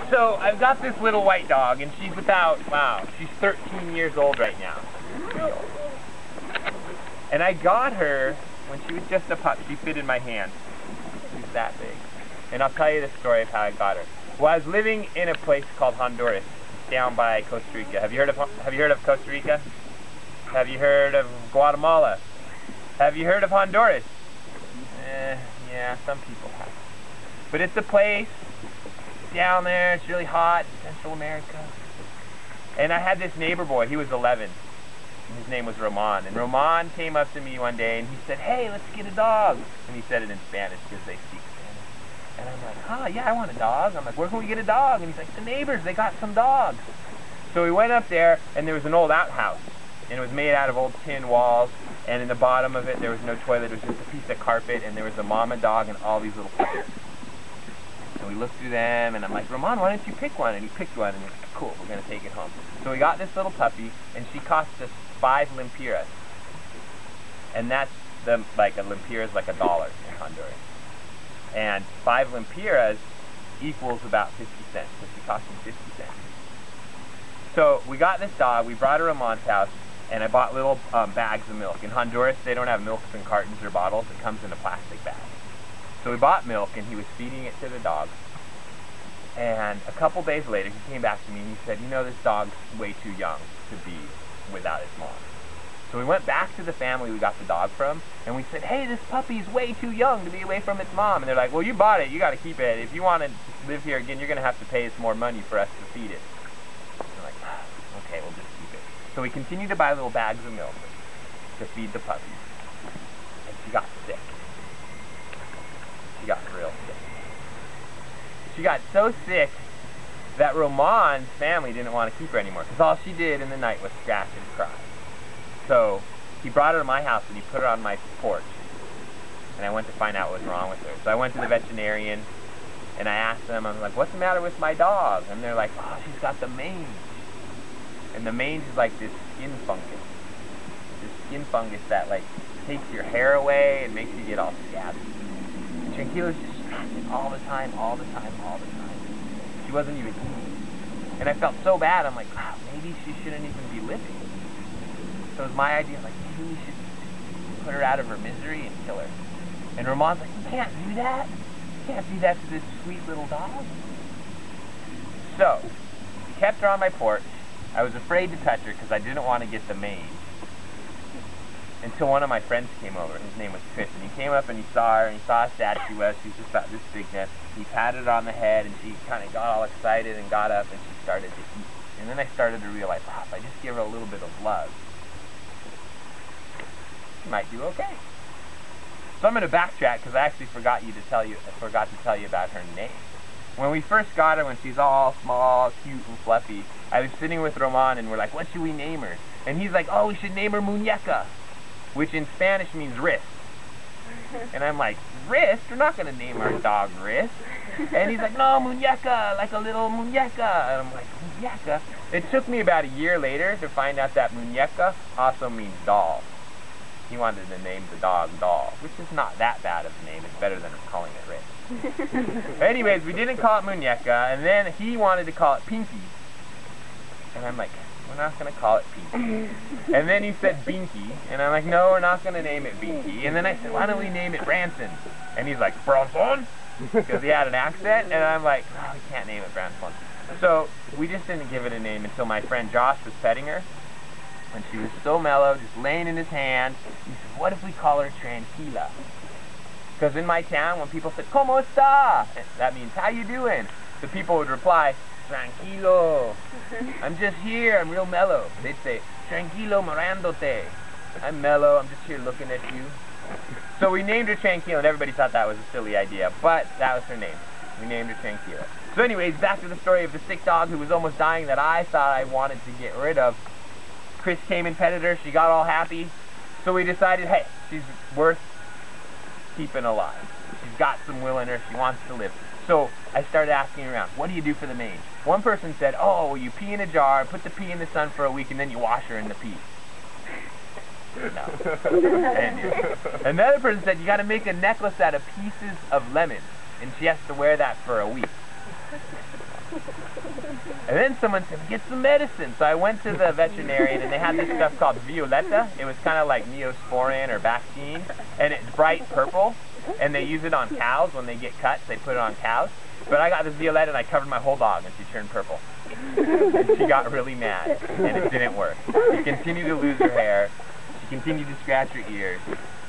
So I've got this little white dog, and she's she's 13 years old right now. And I got her when she was just a pup. She fit in my hand. She's that big. And I'll tell you the story of how I got her. Well, I was living in a place called Honduras, down by Costa Rica. Have you heard of Costa Rica? Have you heard of Guatemala? Have you heard of Honduras? Yeah, some people have. But it's a place down there. It's really hot, Central America. And I had this neighbor boy. He was 11. And his name was Roman. And Roman came up to me one day and he said, "Hey, let's get a dog." And he said it in Spanish because they speak Spanish. And I'm like, "Huh, yeah, I want a dog." I'm like, "Where can we get a dog?" And he's like, "The neighbors, they got some dogs." So we went up there, and there was an old outhouse. And it was made out of old tin walls. And in the bottom of it, there was no toilet. It was just a piece of carpet. And there was a mama dog and all these little puppies. And we looked through them, and I'm like, "Roman, why don't you pick one?" And he picked one, and he's like, "Cool, we're going to take it home." So we got this little puppy, and she cost us 5 lempiras. And that's a lempira is like $1 in Honduras. And 5 lempiras equals about 50 cents, so she cost me 50 cents. So we got this dog, we brought her to Roman's house, and I bought little bags of milk. In Honduras, they don't have milk in cartons or bottles. It comes in a plastic bag. So we bought milk, and he was feeding it to the dog. And a couple days later, he came back to me, and he said, "You know, this dog's way too young to be without its mom." So we went back to the family we got the dog from, and we said, "Hey, this puppy's way too young to be away from its mom." And they're like, "Well, you bought it. You got to keep it. If you want to live here again, you're going to have to pay us more money for us to feed it." And we're like, "Okay, we'll just keep it." So we continued to buy little bags of milk to feed the puppy. And she got sick. She got real sick. She got so sick that Roman's family didn't want to keep her anymore, because all she did in the night was scratch and cry. So he brought her to my house and he put her on my porch. And I went to find out what was wrong with her. So I went to the veterinarian and I asked them, I'm like, "What's the matter with my dog?" And they're like, "Oh, she's got the mange." And the mange is like this skin fungus. This skin fungus that takes your hair away and makes you get all scabby. Tranquila's just scratching all the time. She wasn't even eating. And I felt so bad. I'm like, wow, maybe she shouldn't even be living. So it was my idea, maybe we should put her out of her misery and kill her. And Roman's like, "You can't do that. You can't do that to this sweet little dog." So we kept her on my porch. I was afraid to touch her because I didn't want to get the mange. Until one of my friends came over. His name was Chris, and he came up and he saw her, and he saw how sad she was. She was just about this big now. He patted her on the head, and she kind of got all excited and got up, and she started to eat. And then I started to realize, if I just give her a little bit of love, she might do okay. So I'm going to backtrack because I actually forgot to tell you about her name. When we first got her, when she's all small, cute, and fluffy, I was sitting with Roman, and we're like, "What should we name her?" And he's like, "Oh, we should name her Muñeca," which in Spanish means wrist. And I'm like, "Wrist? We're not going to name our dog Wrist." And he's like, "No, Muñeca, like a little muñeca." And I'm like, "Muñeca?" It took me about a year later to find out that Muñeca also means doll. He wanted to name the dog Doll, which is not that bad of a name. It's better than calling it Wrist. Anyways, we didn't call it Muñeca, and then he wanted to call it Pinky. And I'm like, "We're not going to call it Pinky." And then he said Binky, and I'm like, "No, we're not going to name it Binky." And then I said, "Why don't we name it Branson?" And he's like, "Branson?" Because he had an accent, and I'm like, "Oh, we can't name it Branson." So we just didn't give it a name until my friend Josh was petting her, and she was so mellow, just laying in his hand. He said, "What if we call her Tranquila?" Because in my town, when people said, "¿Cómo está?" that means, "How you doing?" the people would reply, "Tranquilo. I'm just here, I'm real mellow." They'd say, "Tranquilo mirándote." I'm mellow, I'm just here looking at you. So we named her Tranquila, and everybody thought that was a silly idea, but that was her name. We named her Tranquila. So anyways, back to the story of the sick dog who was almost dying that I thought I wanted to get rid of. Chris came and petted her, she got all happy. So we decided, hey, she's worth keeping alive. She's got some will in her, she wants to live. So I started asking around, "What do you do for the mange?" One person said, "Oh, well, you pee in a jar, put the pee in the sun for a week, and then you wash her in the pee." No. Another person said, "You got to make a necklace out of pieces of lemon, and she has to wear that for a week." And then someone said, get some medicine. So I went to the veterinarian, and they had this stuff called Violetta. It was kind of like Neosporin or vaccine, and it's bright purple, and they use it on cows. When they get cuts, they put it on cows. But I got this Violetta, and I covered my whole dog, and she turned purple. And she got really mad, and it didn't work. She continued to lose her hair. She continued to scratch her ears.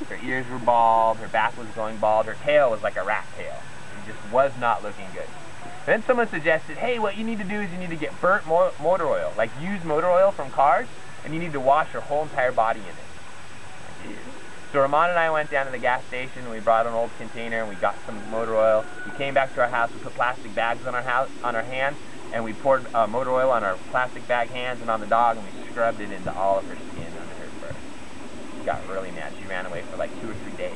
Her ears were bald, her back was going bald, her tail was like a rat tail. It just was not looking good. Then someone suggested, hey, what you need to do is you need to get burnt motor oil, like used motor oil from cars, and you need to wash your whole entire body in it. So Ramon and I went down to the gas station, and we brought an old container, and we got some motor oil. We came back to our house, we put plastic bags on our hands, and we poured motor oil on our plastic bag hands and on the dog, and we scrubbed it into all of her skin under her fur. She got really mad. She ran away for like 2 or 3 days.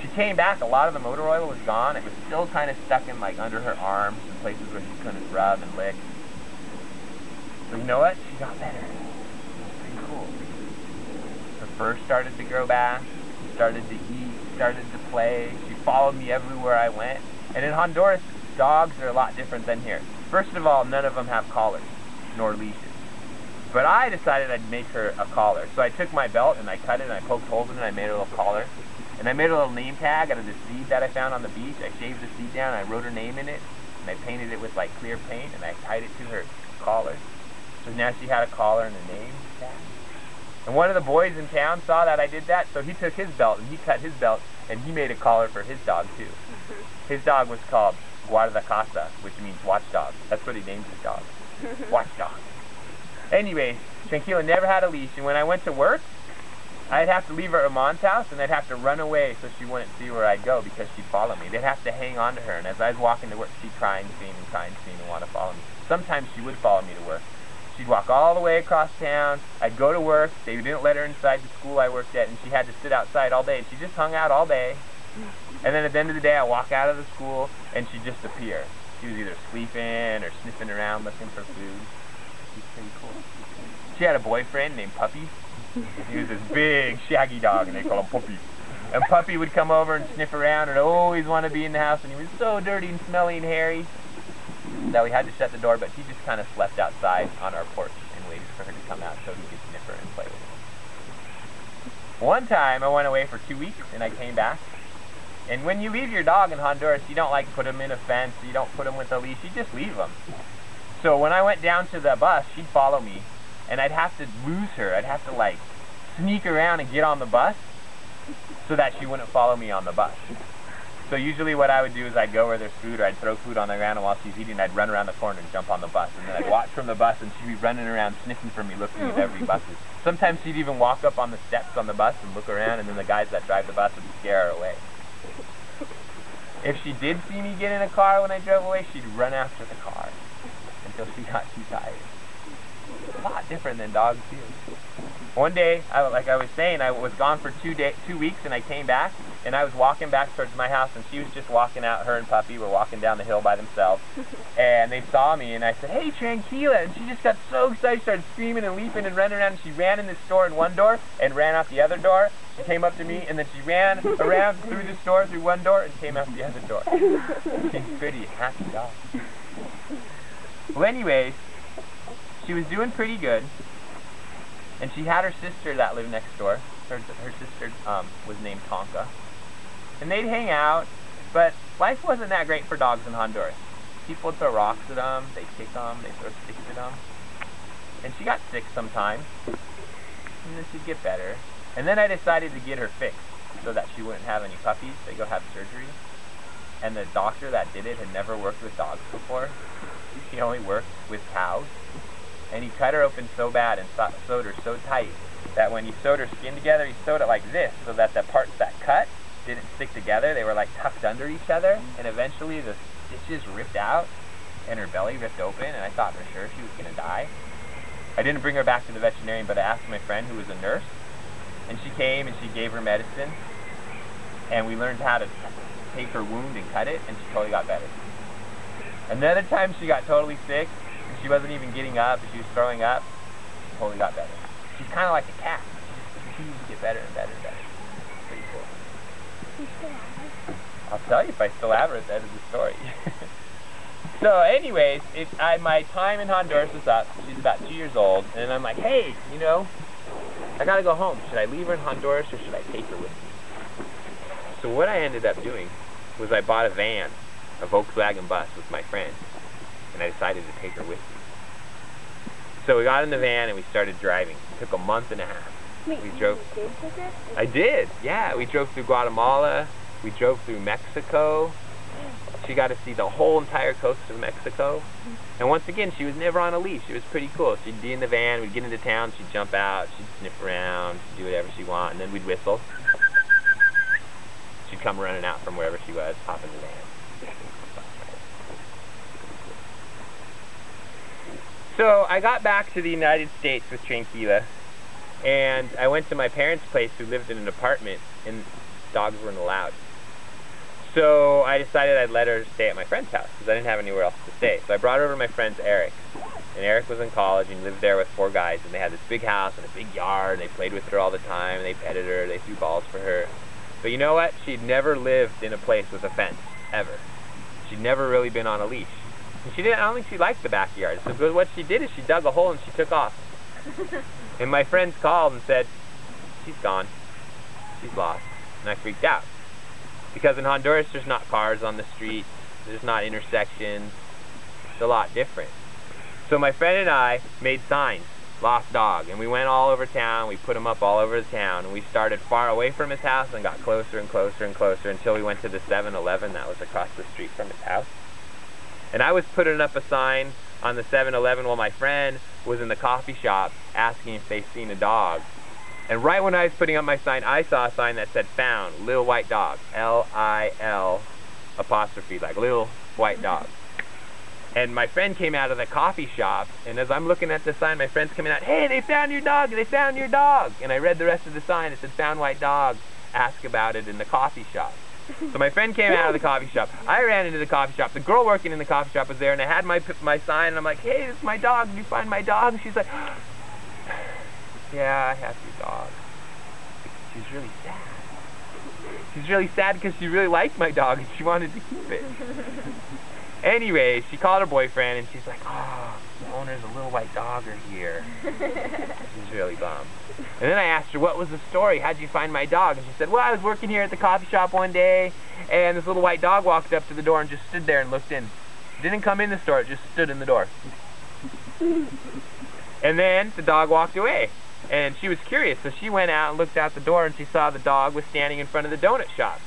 She came back, a lot of the motor oil was gone. It was still kind of stuck in like under her arms and places where she couldn't rub and lick. But you know what? She got better. It was pretty cool. Her fur started to grow back. She started to eat, started to play. She followed me everywhere I went. And in Honduras, dogs are a lot different than here. First of all, none of them have collars, nor leashes. But I decided I'd make her a collar. So I took my belt and I cut it and I poked holes in it and I made a little collar. And I made a little name tag out of the seed that I found on the beach. I shaved the seed down and I wrote her name in it. And I painted it with like clear paint and I tied it to her collar. So now she had a collar and a name tag. And one of the boys in town saw that I did that, so he took his belt and he cut his belt and he made a collar for his dog too. His dog was called Guarda Casa, which means watchdog. That's what he named his dog. Watchdog. Anyways, Tranquila never had a leash, and when I went to work, I'd have to leave her at Ramon's house, and I'd have to run away so she wouldn't see where I'd go because she'd follow me. They'd have to hang on to her, and as I was walking to work, she'd cry and scream and want to follow me. Sometimes she would follow me to work. She'd walk all the way across town. I'd go to work. They didn't let her inside the school I worked at, and she had to sit outside all day, and she just hung out all day. And then at the end of the day, I walk out of the school, and she'd just appear. She was either sleeping or sniffing around looking for food. She's pretty cool. She had a boyfriend named Puppy. He was this big, shaggy dog, and they call him Puppy. And Puppy would come over and sniff around and always want to be in the house, and he was so dirty and smelly and hairy that we had to shut the door, but he just kind of slept outside on our porch and waited for her to come out so he could sniff her and play with her. One time, I went away for 2 weeks, and I came back. And when you leave your dog in Honduras, you don't like put him in a fence, you don't put him with a leash, you just leave him. So when I went down to the bus, she'd follow me, and I'd have to lose her. I'd have to like sneak around and get on the bus so that she wouldn't follow me on the bus. So usually what I would do is I'd go where there's food, or I'd throw food on the ground, and while she's eating, I'd run around the corner and jump on the bus. And then I'd watch from the bus, and she'd be running around sniffing for me, looking at every bus. Sometimes she'd even walk up on the steps on the bus and look around, and then the guys that drive the bus would scare her away. If she did see me get in a car when I drove away, she'd run after the car until she got too tired. A lot different than dogs do. One day, like I was saying, I was gone for 2 weeks, and I came back, and I was walking back towards my house, and she was just walking out. Her and Puppy were walking down the hill by themselves, and they saw me, and I said, hey, Tranquila, and she just got so excited, started screaming and leaping and running around, and she ran in the store in one door and ran out the other door. She came up to me, and then she ran around through the store through one door and came out the other door. She's a pretty happy dog. Well, anyways, she was doing pretty good, and she had her sister that lived next door. Her sister was named Tonka. And they'd hang out, but life wasn't that great for dogs in Honduras. People would throw rocks at them, they'd kick them, they'd throw sticks at them. And she got sick sometimes, and then she'd get better. And then I decided to get her fixed so that she wouldn't have any puppies. They go have surgery. And the doctor that did it had never worked with dogs before. He only worked with cows. And he cut her open so bad and sewed her so tight that when he sewed her skin together, he sewed it like this so that the parts that cut didn't stick together. They were like tucked under each other, and eventually the stitches ripped out and her belly ripped open, and I thought for sure she was going to die. I didn't bring her back to the veterinarian, but I asked my friend who was a nurse, and she came and she gave her medicine, and we learned how to take her wound and cut it, and she totally got better. Another time she got totally sick, and she wasn't even getting up, and she was throwing up, she totally got better. She's kind of like a cat. She just continues to get better and better and better. It's pretty cool. You still have her? I'll tell you if I still have her at the end of the story. So anyways, my time in Honduras was up. She's about 2 years old. And I'm like, hey, you know, I gotta go home. Should I leave her in Honduras or should I take her with me? So what I ended up doing was I bought a van, a Volkswagen bus with my friend. And I decided to take her with me. So we got in the van and we started driving. It took a month and a half. Wait, we drove. You did take her? I did, yeah. We drove through Guatemala. We drove through Mexico. She got to see the whole entire coast of Mexico. And once again, she was never on a leash. It was pretty cool. She'd be in the van, we'd get into town, she'd jump out, she'd sniff around, she'd do whatever she wanted, and then we'd whistle. She'd come running out from wherever she was, hop in the van. So I got back to the United States with Tranquila, and I went to my parents' place who lived in an apartment, and dogs weren't allowed. So I decided I'd let her stay at my friend's house because I didn't have anywhere else to stay. So I brought her over to my friend's Eric. And Eric was in college and lived there with 4 guys. And they had this big house and a big yard. And they played with her all the time. And they petted her. They threw balls for her. But you know what? She'd never lived in a place with a fence, ever. She'd never really been on a leash. And I don't think she liked the backyard. So what she did is she dug a hole and she took off. And my friends called and said, she's gone. She's lost. And I freaked out. Because in Honduras, there's not cars on the street, there's not intersections, it's a lot different. So my friend and I made signs, lost dog, and we went all over town, we put them up all over the town, and we started far away from his house and got closer and closer and closer until we went to the 7-Eleven that was across the street from his house. And I was putting up a sign on the 7-Eleven while my friend was in the coffee shop asking if they'd seen a dog. And right when I was putting up my sign, I saw a sign that said found, Lil White Dog, L-I-L apostrophe, like Lil White Dog. And my friend came out of the coffee shop, and as I'm looking at the sign, my friend's coming out, hey, they found your dog, they found your dog. And I read the rest of the sign, it said found white dog, ask about it in the coffee shop. So my friend came out of the coffee shop, I ran into the coffee shop, the girl working in the coffee shop was there, and I had my sign, and I'm like, hey, this is my dog, did you find my dog? And she's like, yeah, I have your dog. She's really sad. She's really sad because she really liked my dog and she wanted to keep it. Anyway, she called her boyfriend and she's like, oh, the owner's a little white dogger here. She's really bummed. And then I asked her, what was the story? How'd you find my dog? And she said, well, I was working here at the coffee shop one day and this little white dog walked up to the door and just stood there and looked in. Didn't come in the store, it just stood in the door. And then the dog walked away. And she was curious, so she went out and looked out the door and she saw the dog was standing in front of the donut shop,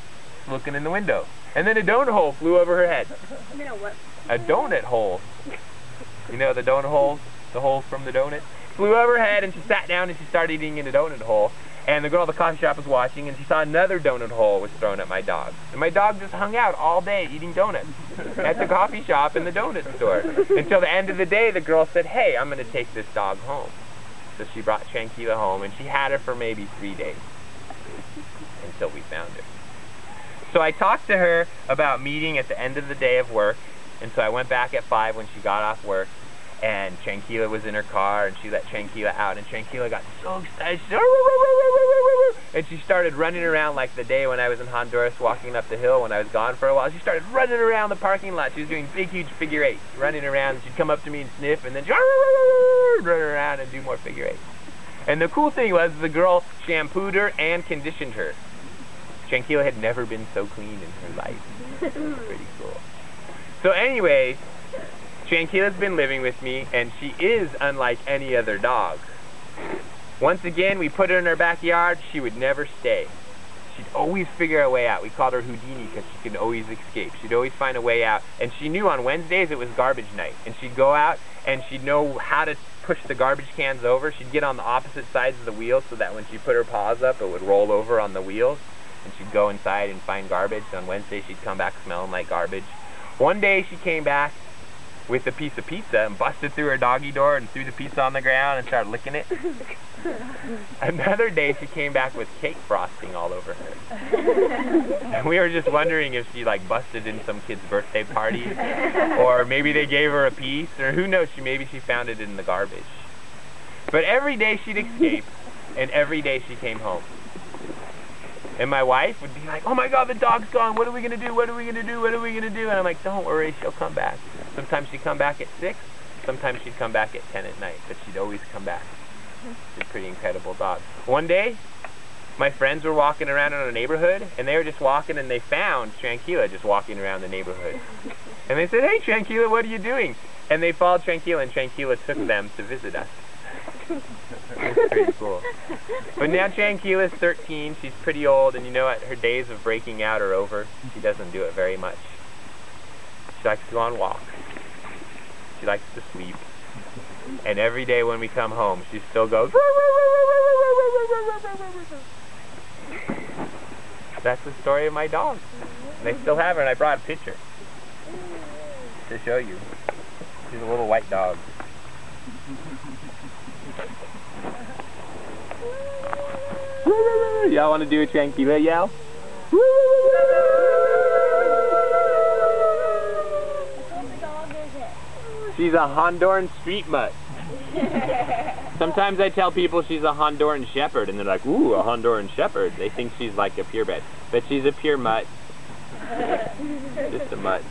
looking in the window. And then a donut hole flew over her head. You know what? A donut hole. You know the donut holes? The holes from the donut? Flew over her head and she sat down and she started eating in the donut hole. And the girl at the coffee shop was watching and she saw another donut hole was thrown at my dog. And my dog just hung out all day eating donuts at the coffee shop and the donut store. Until the end of the day, the girl said, hey, I'm going to take this dog home. So she brought Tranquila home, and she had her for maybe 3 days until we found her. So I talked to her about meeting at the end of the day of work, and so I went back at 5 when she got off work, and Tranquila was in her car, and she let Tranquila out, and Tranquila got so excited, and she started running around like the day when I was in Honduras walking up the hill when I was gone for a while. She started running around the parking lot. She was doing big, huge figure eights, running around, and she'd come up to me and sniff, and then she'd run around and do more figure eights. And the cool thing was the girl shampooed her and conditioned her. Tranquila had never been so clean in her life. It was pretty cool. So anyway, Tranquila's been living with me, and she is unlike any other dog. Once again, we put her in our backyard, she would never stay. She'd always figure a way out. We called her Houdini because she could always escape. She'd always find a way out. And she knew on Wednesdays it was garbage night. And she'd go out and she'd know how to push the garbage cans over. She'd get on the opposite sides of the wheels so that when she put her paws up, it would roll over on the wheels. And she'd go inside and find garbage. On Wednesday, she'd come back smelling like garbage. One day, she came back with a piece of pizza and busted through her doggy door and threw the pizza on the ground and started licking it. Another day she came back with cake frosting all over her. And we were just wondering if she like busted in some kid's birthday party, or maybe they gave her a piece, or who knows, maybe she found it in the garbage. But every day she'd escape, and every day she came home. And my wife would be like, oh my God, the dog's gone, what are we going to do, what are we going to do, what are we going to do? And I'm like, don't worry, she'll come back. Sometimes she'd come back at 6, sometimes she'd come back at 10 at night, but she'd always come back. She's a pretty incredible dog. One day, my friends were walking around in our neighborhood, and they were just walking, and they found Tranquila just walking around the neighborhood. And they said, "Hey, Tranquila, what are you doing?" And they followed Tranquila, and Tranquila took them to visit us. It's pretty cool. But now Tranquila's 13, she's pretty old, and you know what? Her days of breaking out are over. She doesn't do it very much. She likes to go on walks. She likes to sleep. And every day when we come home, she still goes. That's the story of my dog. And I still have her, and I brought a picture to show you. She's a little white dog. Y'all want to do a Tranquila yell? She's a Honduran street mutt. Sometimes I tell people she's a Honduran shepherd, and they're like, "Ooh, a Honduran shepherd." They think she's like a purebred, but she's a pure mutt. Just a mutt.